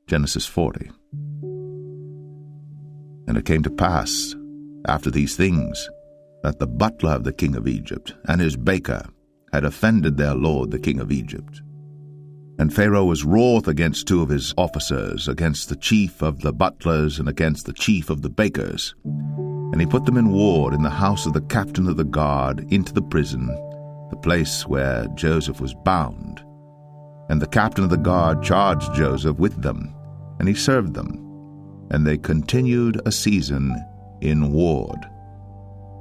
Genesis 40. And it came to pass, after these things, that the butler of the king of Egypt and his baker had offended their lord the king of Egypt. And Pharaoh was wroth against two of his officers, against the chief of the butlers and against the chief of the bakers. And he put them in ward in the house of the captain of the guard into the prison, the place where Joseph was bound. And the captain of the guard charged Joseph with them, and he served them. And they continued a season in ward.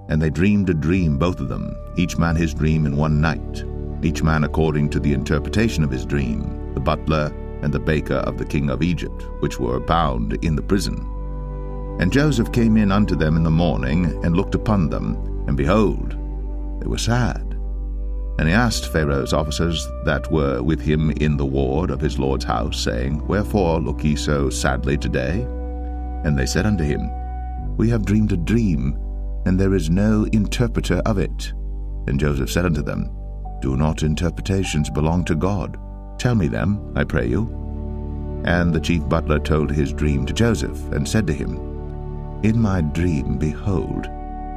And they dreamed a dream, both of them, each man his dream in one night, each man according to the interpretation of his dream, the butler and the baker of the king of Egypt, which were bound in the prison. And Joseph came in unto them in the morning, and looked upon them, and behold, they were sad. And he asked Pharaoh's officers that were with him in the ward of his lord's house, saying, Wherefore look ye so sadly today? And they said unto him, We have dreamed a dream, and there is no interpreter of it. And Joseph said unto them, Do not interpretations belong to God? Tell me them, I pray you. And the chief butler told his dream to Joseph, and said to him, In my dream, behold,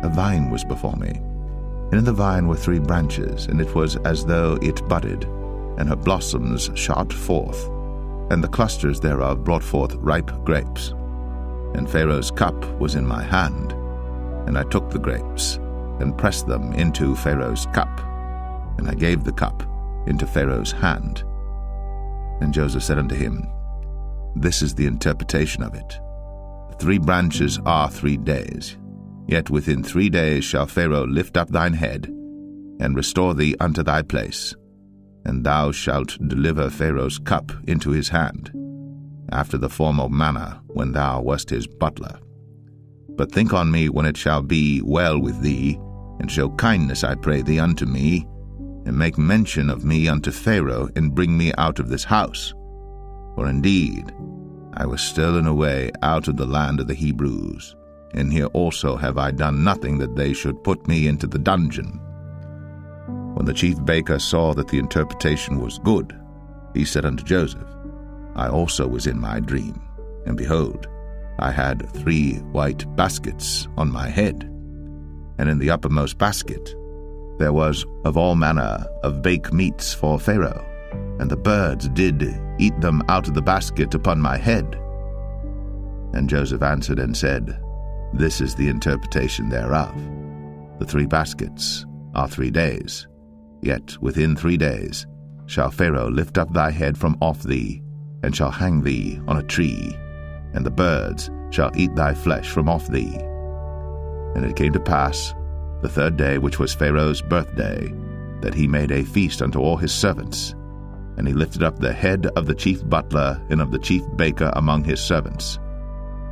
a vine was before me. And in the vine were 3 branches, and it was as though it budded, and her blossoms shot forth, and the clusters thereof brought forth ripe grapes. And Pharaoh's cup was in my hand, and I took the grapes, and pressed them into Pharaoh's cup, and I gave the cup into Pharaoh's hand. And Joseph said unto him, This is the interpretation of it. The 3 branches are 3 days. Yet within 3 days shall Pharaoh lift up thine head, and restore thee unto thy place, and thou shalt deliver Pharaoh's cup into his hand, after the former manner when thou wast his butler. But think on me when it shall be well with thee, and show kindness, I pray thee, unto me, and make mention of me unto Pharaoh, and bring me out of this house. For indeed I was stolen away out of the land of the Hebrews, and here also have I done nothing that they should put me into the dungeon. When the chief baker saw that the interpretation was good, he said unto Joseph, I also was in my dream, and behold, I had 3 white baskets on my head, and in the uppermost basket there was of all manner of baked meats for Pharaoh, and the birds did eat them out of the basket upon my head. And Joseph answered and said, This is the interpretation thereof. The 3 baskets are 3 days. Yet within 3 days shall Pharaoh lift up thy head from off thee, and shall hang thee on a tree, and the birds shall eat thy flesh from off thee. And it came to pass, the 3rd day, which was Pharaoh's birthday, that he made a feast unto all his servants. And he lifted up the head of the chief butler and of the chief baker among his servants.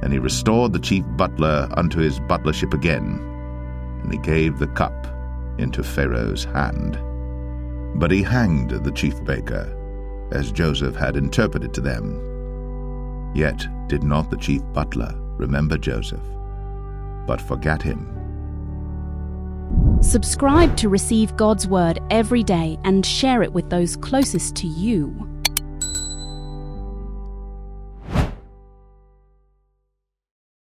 And he restored the chief butler unto his butlership again, and he gave the cup into Pharaoh's hand. But he hanged the chief baker, as Joseph had interpreted to them. Yet did not the chief butler remember Joseph, but forgat him. Subscribe to receive God's Word every day and share it with those closest to you.